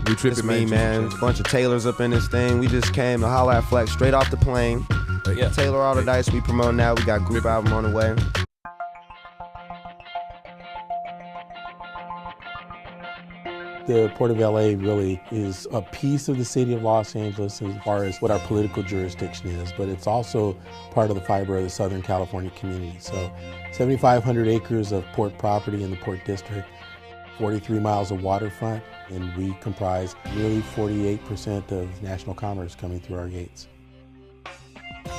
It's me, man. Bunch of tailors up in this thing. We just came to holla at Flex straight off the plane. Yeah. Taylor all the dice. We promoting that. We got group album on the way. The Port of LA really is a piece of the city of Los Angeles as far as what our political jurisdiction is, but it's also part of the fiber of the Southern California community. So 7,500 acres of port property in the Port District, 43 miles of waterfront, and we comprise really 48% of national commerce coming through our gates.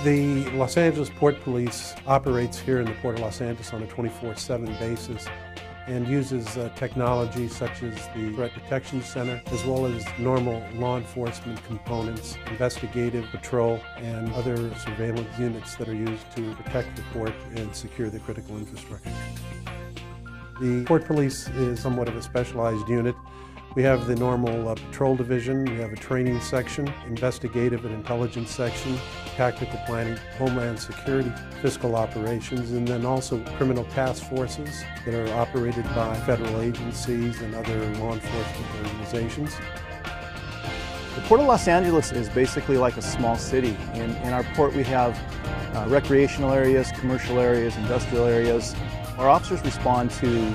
The Los Angeles Port Police operates here in the Port of Los Angeles on a 24/7 basis and uses technology such as the Threat Detection Center, as well as normal law enforcement components, investigative patrol, and other surveillance units that are used to protect the port and secure the critical infrastructure. The Port Police is somewhat of a specialized unit. We have the normal patrol division, we have a training section, investigative and intelligence section, tactical planning, homeland security, fiscal operations, and then also criminal task forces that are operated by federal agencies and other law enforcement organizations. The Port of Los Angeles is basically like a small city. In our port we have recreational areas, commercial areas, industrial areas. Our officers respond to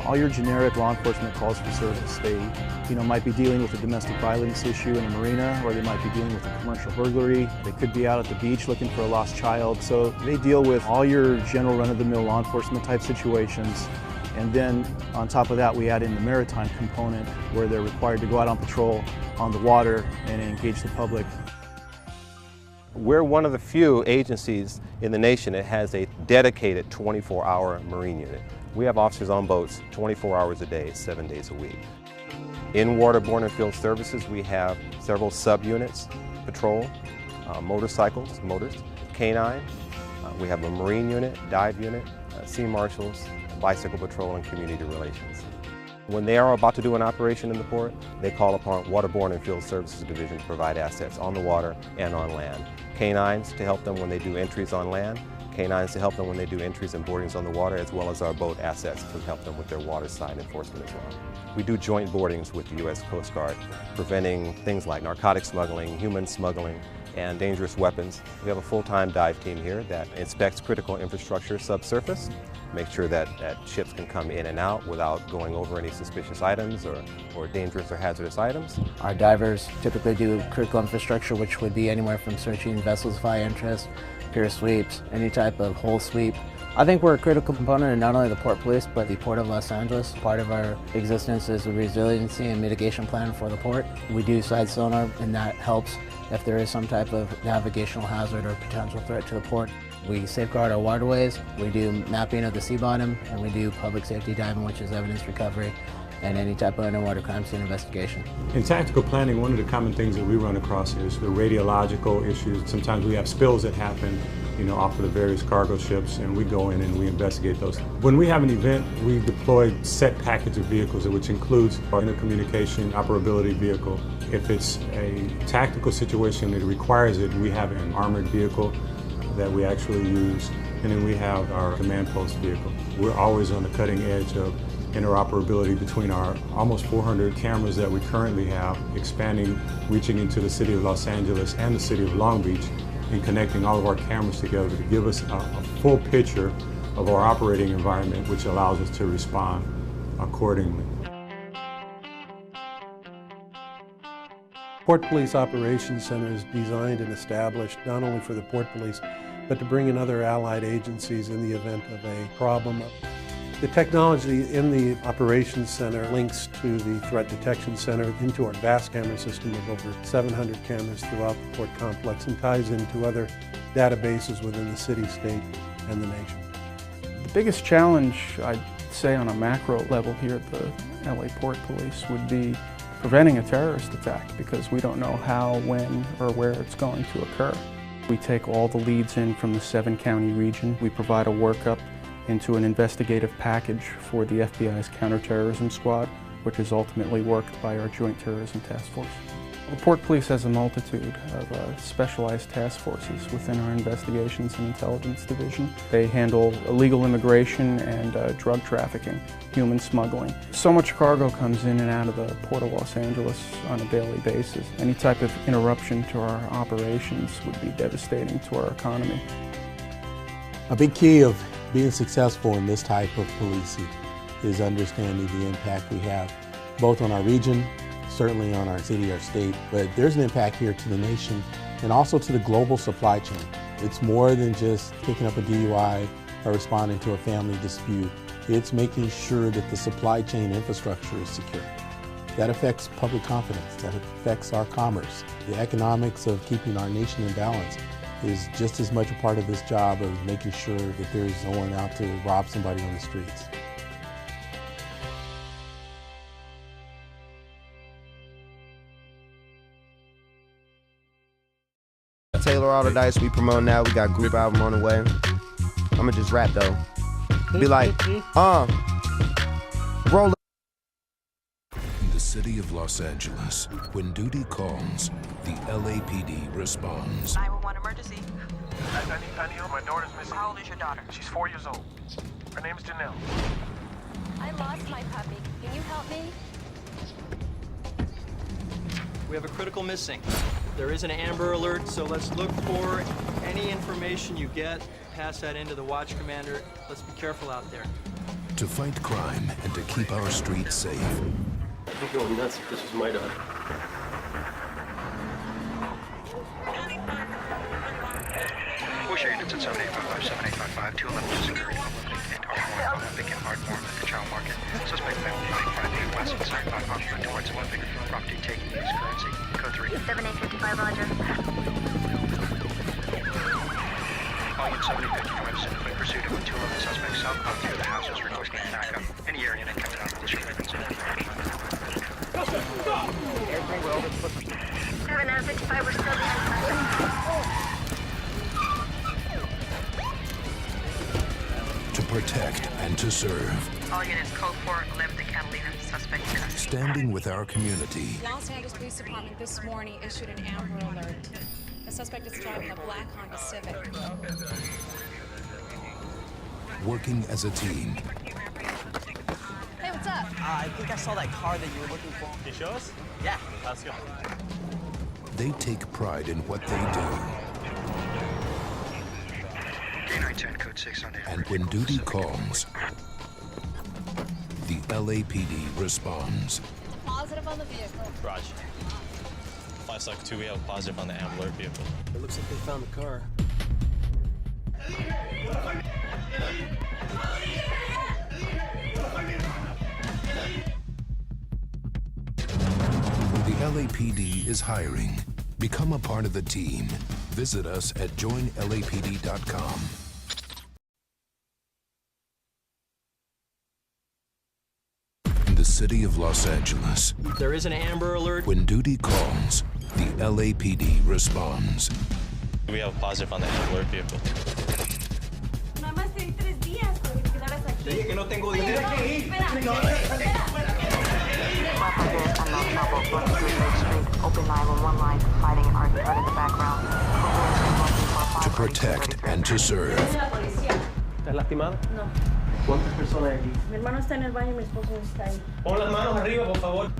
all your generic law enforcement calls for service. They might be dealing with a domestic violence issue in a marina, or they might be dealing with a commercial burglary. They could be out at the beach looking for a lost child. So they deal with all your general run-of-the-mill law enforcement type situations. And then on top of that, we add in the maritime component where they're required to go out on patrol on the water and engage the public. We're one of the few agencies in the nation that has a dedicated 24-hour Marine unit. We have officers on boats 24 hours a day, 7 days a week. In waterborne and field services, we have several subunits, patrol, motorcycles, motors, canine. We have a Marine unit, dive unit, sea marshals, bicycle patrol, and community relations. When they are about to do an operation in the port, they call upon Waterborne and Field Services Division to provide assets on the water and on land. Canines to help them when they do entries on land, canines to help them when they do entries and boardings on the water, as well as our boat assets to help them with their waterside enforcement as well. We do joint boardings with the U.S. Coast Guard, preventing things like narcotic smuggling, human smuggling, and dangerous weapons. We have a full-time dive team here that inspects critical infrastructure subsurface, make sure that ships can come in and out without going over any suspicious items or dangerous or hazardous items. Our divers typically do critical infrastructure, which would be anywhere from searching vessels of high interest, pier sweeps, any type of hull sweep. I think we're a critical component in not only the Port Police, but the Port of Los Angeles. Part of our existence is a resiliency and mitigation plan for the port. We do side sonar, and that helps if there is some type of navigational hazard or potential threat to the port. We safeguard our waterways, we do mapping of the sea bottom, and we do public safety diving, which is evidence recovery, and any type of underwater crime scene investigation. In tactical planning, one of the common things that we run across is the radiological issues. Sometimes we have spills that happen, off of the various cargo ships, and we go in and we investigate those. When we have an event, we deploy set package of vehicles, which includes our intercommunication operability vehicle. If it's a tactical situation that requires it, we have an armored vehicle that we actually use, and then we have our command post vehicle. We're always on the cutting edge of interoperability between our almost 400 cameras that we currently have, expanding, reaching into the city of Los Angeles and the city of Long Beach, and connecting all of our cameras together to give us a full picture of our operating environment, which allows us to respond accordingly. Port Police Operations Center is designed and established not only for the Port Police, but to bring in other allied agencies in the event of a problem. The technology in the Operations Center links to the Threat Detection Center into our vast camera system of over 700 cameras throughout the port complex, and ties into other databases within the city, state, and the nation. The biggest challenge, I'd say on a macro level here at the LA Port Police, would be preventing a terrorist attack, because we don't know how, when, or where it's going to occur. We take all the leads in from the 7-county region. We provide a workup into an investigative package for the FBI's counterterrorism squad, which is ultimately worked by our Joint Terrorism Task Force. The Port Police has a multitude of specialized task forces within our Investigations and Intelligence Division. They handle illegal immigration and drug trafficking, human smuggling. So much cargo comes in and out of the Port of Los Angeles on a daily basis. Any type of interruption to our operations would be devastating to our economy. A big key of being successful in this type of policing is understanding the impact we have, both on our region, certainly on our city, our state, but there's an impact here to the nation and also to the global supply chain. It's more than just picking up a DUI or responding to a family dispute. It's making sure that the supply chain infrastructure is secure. That affects public confidence, that affects our commerce. The economics of keeping our nation in balance is just as much a part of this job of making sure that there's no one out to rob somebody on the streets. Taylor all the dice we promote now. We got group album on the way. I'ma just rap though. Be like, roll. In the city of Los Angeles, when duty calls, the LAPD responds. 911 emergency. I need help. My daughter's missing. How old is your daughter? She's 4 years old. Her name is Janelle. I lost my puppy. Can you help me? We have a critical missing. There is an Amber Alert, so let's look for any information you get. Pass that into the watch commander. Let's be careful out there. To fight crime and to keep our streets safe. I'd be going nuts if this was my daughter. Push your units at 7855, 7855, 211 security, and Olympic and Ardmore at the Child Market. Suspect male, 558 west, 75 Oxford towards Olympic. Property taken, use currency. Code 3. 7855, roger. All units 7055, in pursuit of a 211 suspect southbound through the houses, requesting backup. Any area that comes out of the surveillance. 7955, we're still behind. To protect and to serve. All units, code 4, 11 to Catalina, suspect in custody. Standing with our community. Los Angeles Police Department this morning issued an Amber Alert. The suspect is driving a black Honda Civic. Working as a team. Hey, what's up? I think I saw that car that you were looking for. Can you show us? Yeah, let's go. They take pride in what they do. K910, code 6 on And when duty calls, the LAPD responds. Positive on the vehicle. Roger. 5-2, we have a positive on the Amber Alert vehicle. It looks like they found the car. The LAPD is hiring. Become a part of the team. Visit us at joinlapd.com. In the city of Los Angeles, There is an Amber Alert. when duty calls, the LAPD responds. We have a positive on the Amber Alert vehicle. Nada más 3 días para que te quedaras aquí. Te dije que no tengo dinero. Unknown trouble, 1 Street, open 911 line, fighting and arguing in the background. To protect and to serve. ¿Estás lastimado? No. ¿Cuántas personas hay aquí? Mi hermano está en el baño y mi esposo está ahí. Pon las manos arriba, por favor.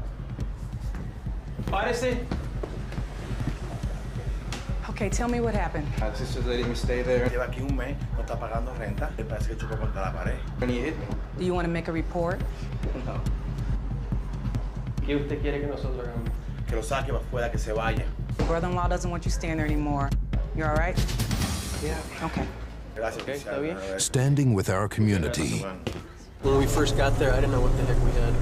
Párese. Okay, tell me what happened. My sister's letting me stay there. Lleva aquí un mes, no está pagando renta. Le parece que chocó contra la pared. And he hit me. Do you want to make a report? No. ¿Qué usted quiere que nosotros hagamos? Que lo saque para afuera, que se vaya. Your brother-in-law doesn't want you staying there anymore. You all right? Yeah. Okay. Gracias, Okay, está bien. Standing with our community. When we first got there, I didn't know what the heck we had.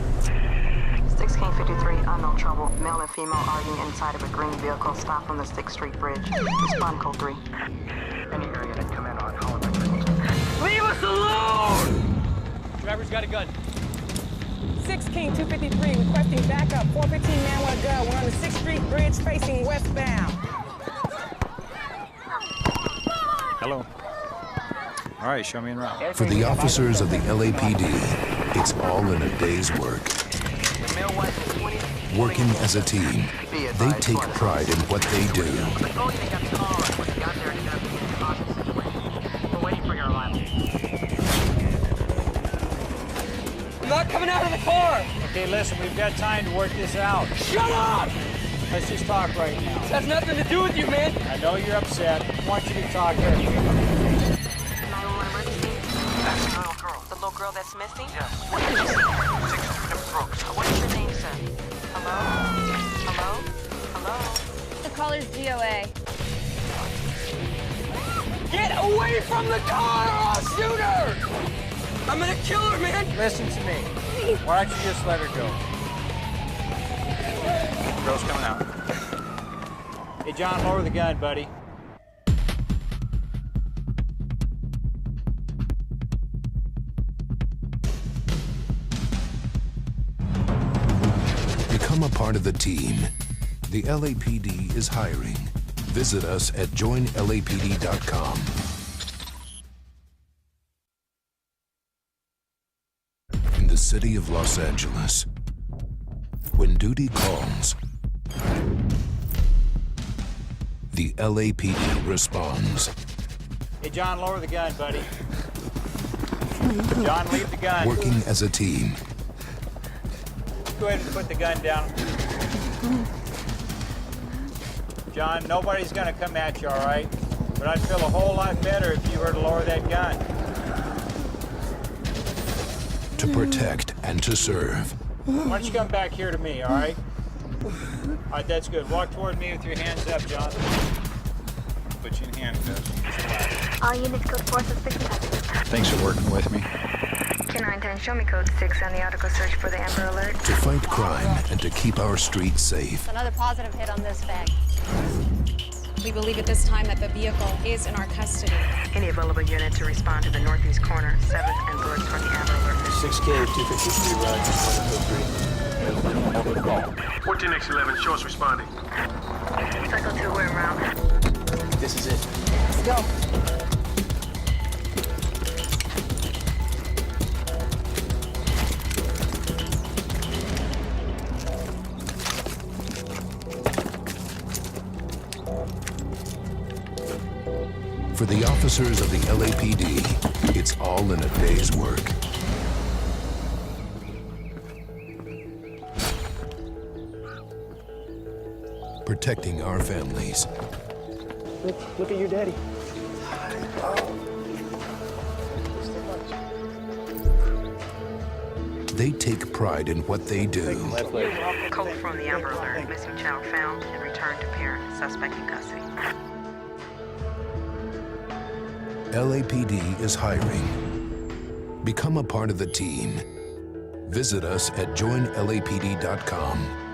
1653, unknown trouble. Male and female arguing inside of a green vehicle. Stop on the 6th Street Bridge. Respond code 3. Any area that come in on Holland. Leave us alone! Driver's got a gun. 6 King 253, requesting backup. 415 man with a gun. We're on the 6th Street Bridge facing westbound. Hello. All right, show me en route. For the officers of the LAPD, it's all in a day's work. Working as a team, they take pride in what they do. I'm not coming out of the car! Okay, listen, we've got time to work this out. Shut up! Let's just talk right now. This has nothing to do with you, man! I know you're upset. I want you to talk here. 911 emergency? That's the little girl. The little girl that's missing? Yes. What is your name? 6 Freedom Brooks. What is your name, sir? Hello? Hello? Hello? The caller's DOA. Get away from the car or I'll shoot her! I'm gonna kill her, man! Listen to me. Why don't you just let her go? Girl's coming out. Hey, John, lower the gun, buddy. Become a part of the team. The LAPD is hiring. Visit us at joinlapd.com. In the city of Los Angeles, when duty calls, the LAPD responds. Hey, John, lower the gun, buddy. John, leave the gun. Working as a team, Go ahead and put the gun down. John, nobody's gonna come at you, all right? But I'd feel a whole lot better if you were to lower that gun. to protect and to serve. Why don't you come back here to me, all right? All right, that's good. Walk toward me with your hands up, John. Put you in handcuffs. All units code 4 suspicious. Thanks for working with me. 2910, show me code 6 on the article search for the Amber Alert. To fight crime and to keep our streets safe. Another positive hit on this bag. We believe at this time that the vehicle is in our custody. Any available unit to respond to the northeast corner, 7th and Bush for the Amber Alert. 6K 253 Rod, 14X11, show us responding. Cycle 2, we're en route. This is it. Let's go. For the officers of the LAPD, it's all in a day's work. Protecting our families. Look at your daddy. They take pride in what they do. Code from the Amber Alert. Missing child found and returned to parent. Suspect in custody. LAPD is hiring. Become a part of the team. Visit us at joinlapd.com.